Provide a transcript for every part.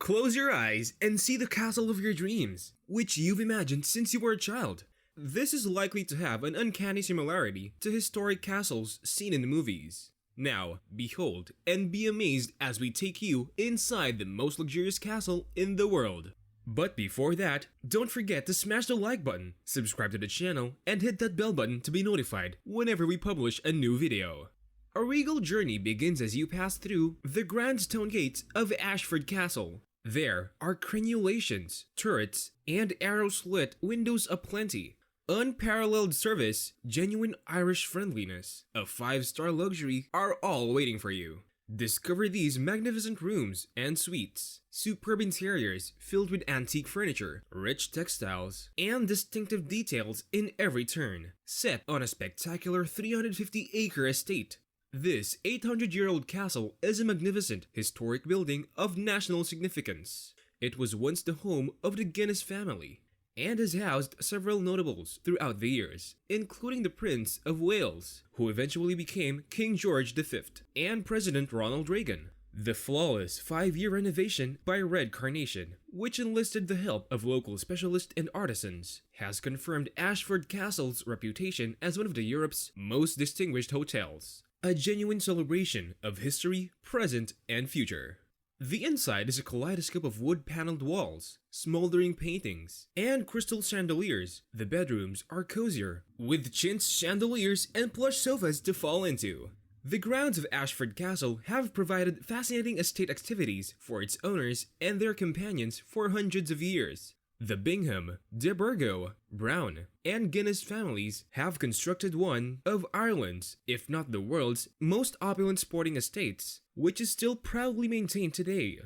Close your eyes and see the castle of your dreams, which you've imagined since you were a child. This is likely to have an uncanny similarity to historic castles seen in the movies. Now, behold and be amazed as we take you inside the most luxurious castle in the world. But before that, don't forget to smash the like button, subscribe to the channel, and hit that bell button to be notified whenever we publish a new video. A regal journey begins as you pass through the grand stone gates of Ashford Castle. There are crenulations, turrets, and arrow-slit windows aplenty. Unparalleled service, genuine Irish friendliness, a 5-star luxury are all waiting for you. Discover these magnificent rooms and suites, superb interiors filled with antique furniture, rich textiles, and distinctive details in every turn, set on a spectacular 350-acre estate. This 800-year-old castle is a magnificent historic building of national significance. It was once the home of the Guinness family, and has housed several notables throughout the years, including the Prince of Wales, who eventually became King George V, and President Ronald Reagan. The flawless 5-year renovation by Red Carnation, which enlisted the help of local specialists and artisans, has confirmed Ashford Castle's reputation as one of Europe's most distinguished hotels. A genuine celebration of history, present, and future. The inside is a kaleidoscope of wood-paneled walls, smoldering paintings, and crystal chandeliers. The bedrooms are cozier, with chintz chandeliers and plush sofas to fall into. The grounds of Ashford Castle have provided fascinating estate activities for its owners and their companions for hundreds of years. The Bingham, de Burgo, Brown, and Guinness families have constructed one of Ireland's, if not the world's, most opulent sporting estates, which is still proudly maintained today.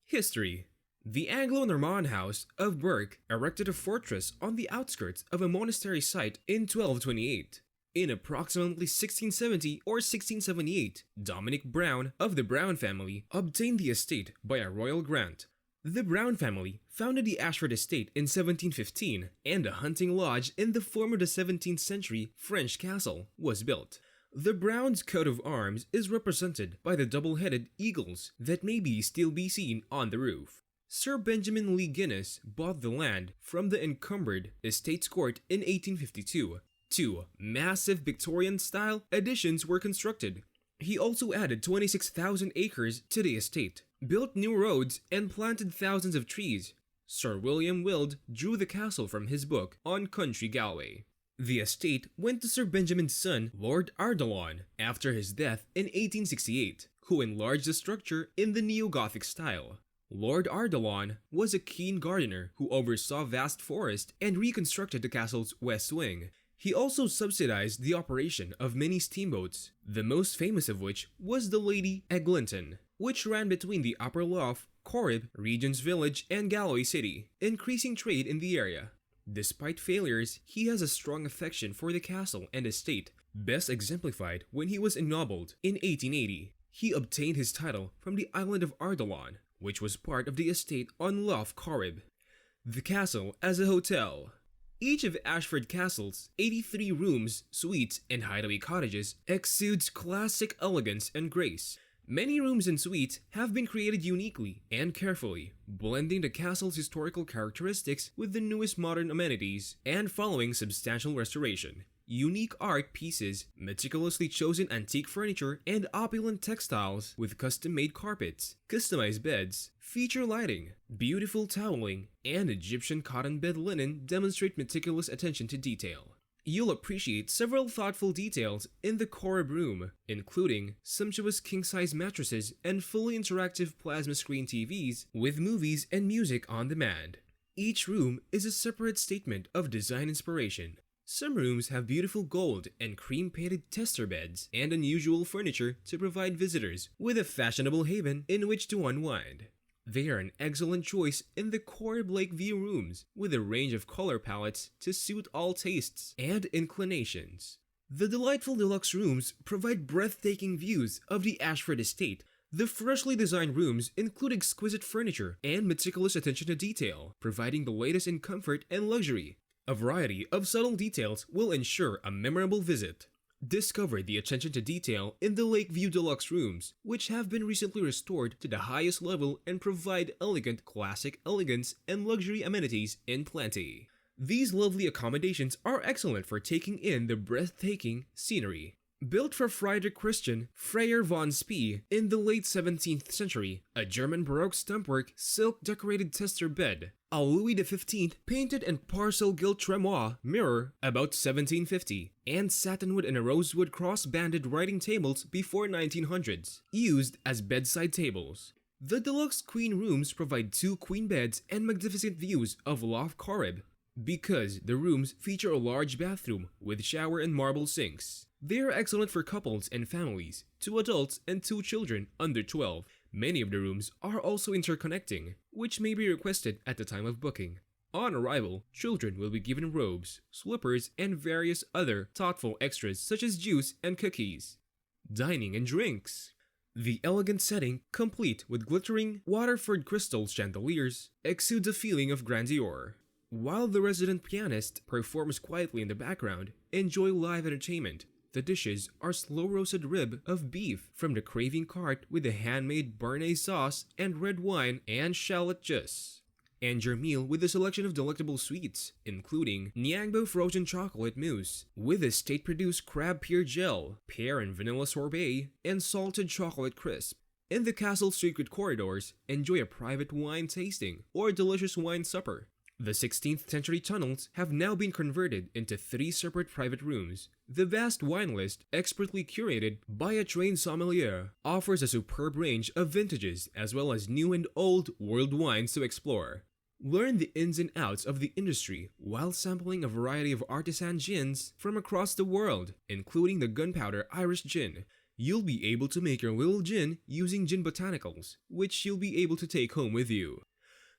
History. The Anglo-Norman House of Burke erected a fortress on the outskirts of a monastery site in 1228. In approximately 1670 or 1678, Dominic Brown of the Brown family obtained the estate by a royal grant. The Brown family founded the Ashford estate in 1715, and a hunting lodge in the form of the 17th century French castle was built. The Browns' coat of arms is represented by the double-headed eagles that may still be seen on the roof. Sir Benjamin Lee Guinness bought the land from the encumbered Estates Court in 1852. 2 massive Victorian-style additions were constructed. He also added 26,000 acres to the estate, built new roads, and planted thousands of trees. Sir William Wilde drew the castle from his book on country Galway. The estate went to Sir Benjamin's son, Lord Ardilaun, after his death in 1868, who enlarged the structure in the neo-Gothic style. Lord Ardilaun was a keen gardener who oversaw vast forests and reconstructed the castle's west wing. He also subsidized the operation of many steamboats, the most famous of which was the Lady Eglinton, which ran between the Upper Lough, Corrib, Regent's Village, and Galway City, increasing trade in the area. Despite failures, he has a strong affection for the castle and estate, best exemplified when he was ennobled in 1880. He obtained his title from the island of Ardilaun, which was part of the estate on Lough Corrib. The castle as a hotel. Each of Ashford Castle's 83 rooms, suites, and hideaway cottages exudes classic elegance and grace. Many rooms and suites have been created uniquely and carefully, blending the castle's historical characteristics with the newest modern amenities and following substantial restoration. Unique art pieces, meticulously chosen antique furniture, and opulent textiles with custom-made carpets, customized beds, feature lighting, beautiful toweling, and Egyptian cotton bed linen demonstrate meticulous attention to detail. You'll appreciate several thoughtful details in the Corrib room, including sumptuous king-size mattresses and fully interactive plasma screen TVs with movies and music on demand. Each room is a separate statement of design inspiration. Some rooms have beautiful gold and cream-painted tester beds and unusual furniture to provide visitors with a fashionable haven in which to unwind. They are an excellent choice in the Corrib Lake View rooms, with a range of color palettes to suit all tastes and inclinations. The delightful deluxe rooms provide breathtaking views of the Ashford estate. The freshly designed rooms include exquisite furniture and meticulous attention to detail, providing the latest in comfort and luxury. A variety of subtle details will ensure a memorable visit. Discover the attention to detail in the Lakeview Deluxe rooms, which have been recently restored to the highest level and provide elegant classic elegance and luxury amenities in plenty. These lovely accommodations are excellent for taking in the breathtaking scenery. Built for Friedrich Christian Freyer von Spee in the late 17th century, a German Baroque stumpwork silk-decorated tester bed, a Louis XV painted and parcel gilt tremois mirror about 1750, and satinwood and a rosewood cross-banded writing tables before 1900s, used as bedside tables. The deluxe queen rooms provide 2 queen beds and magnificent views of Loch Corrib, because the rooms feature a large bathroom with shower and marble sinks. They are excellent for couples and families, 2 adults and 2 children under 12. Many of the rooms are also interconnecting, which may be requested at the time of booking. On arrival, children will be given robes, slippers, and various other thoughtful extras such as juice and cookies. Dining and drinks. The elegant setting, complete with glittering Waterford crystal chandeliers, exudes a feeling of grandeur. While the resident pianist performs quietly in the background, enjoy live entertainment. The dishes are slow-roasted rib of beef from the craving cart with a handmade béarnaise sauce and red wine and shallot juice. End your meal with a selection of delectable sweets, including Nyangbo frozen chocolate mousse with a state-produced crab pear gel, pear and vanilla sorbet, and salted chocolate crisp. In the castle's secret corridors, enjoy a private wine tasting or delicious wine supper. The 16th century tunnels have now been converted into 3 separate private rooms. The vast wine list, expertly curated by a trained sommelier, offers a superb range of vintages as well as new and old world wines to explore. Learn the ins and outs of the industry while sampling a variety of artisan gins from across the world, including the gunpowder Irish gin. You'll be able to make your little gin using gin botanicals, which you'll be able to take home with you.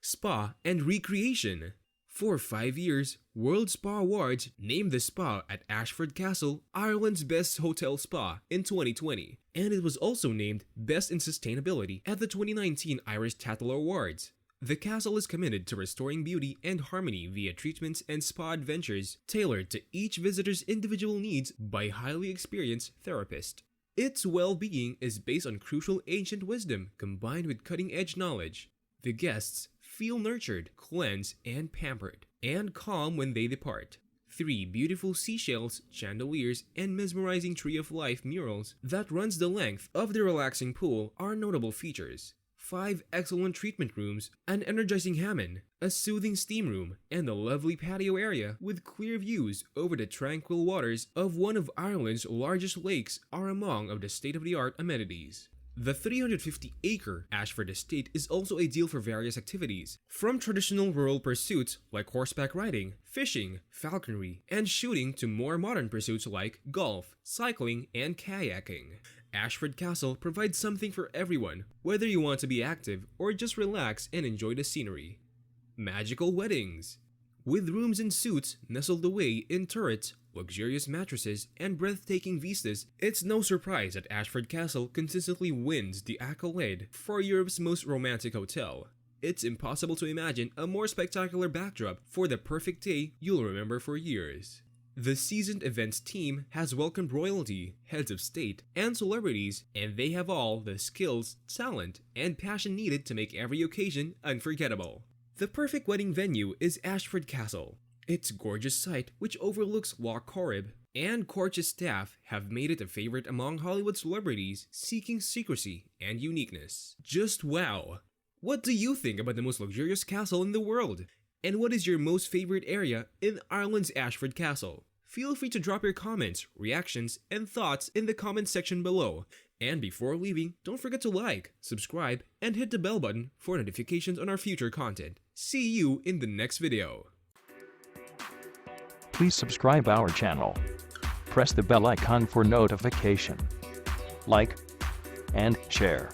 Spa and recreation. For 5 years, World Spa Awards named the spa at Ashford Castle Ireland's best hotel spa in 2020, and it was also named Best in Sustainability at the 2019 Irish Tatler Awards. The castle is committed to restoring beauty and harmony via treatments and spa adventures tailored to each visitor's individual needs by highly experienced therapists. Its well-being is based on crucial ancient wisdom combined with cutting-edge knowledge. The guests feel nurtured, cleansed, and pampered, and calm when they depart. 3 beautiful seashells, chandeliers, and mesmerizing Tree of Life murals that runs the length of the relaxing pool are notable features. 5 excellent treatment rooms, an energizing hammam, a soothing steam room, and a lovely patio area with clear views over the tranquil waters of one of Ireland's largest lakes are among of the state-of-the-art amenities. The 350-acre Ashford estate is also ideal for various activities, from traditional rural pursuits like horseback riding, fishing, falconry, and shooting to more modern pursuits like golf, cycling, and kayaking. Ashford Castle provides something for everyone, whether you want to be active or just relax and enjoy the scenery. Magical weddings. With rooms and suites nestled away in turrets, luxurious mattresses, and breathtaking vistas, it's no surprise that Ashford Castle consistently wins the accolade for Europe's most romantic hotel. It's impossible to imagine a more spectacular backdrop for the perfect day you'll remember for years. The seasoned events team has welcomed royalty, heads of state, and celebrities, and they have all the skills, talent, and passion needed to make every occasion unforgettable. The perfect wedding venue is Ashford Castle. Its gorgeous site, which overlooks Loch Corrib, and courteous staff have made it a favorite among Hollywood celebrities seeking secrecy and uniqueness. Just wow! What do you think about the most luxurious castle in the world? And what is your most favorite area in Ireland's Ashford Castle? Feel free to drop your comments, reactions, and thoughts in the comment section below. And before leaving, don't forget to like, subscribe, and hit the bell button for notifications on our future content. See you in the next video. Please subscribe our channel. Press the bell icon for notification. Like and share.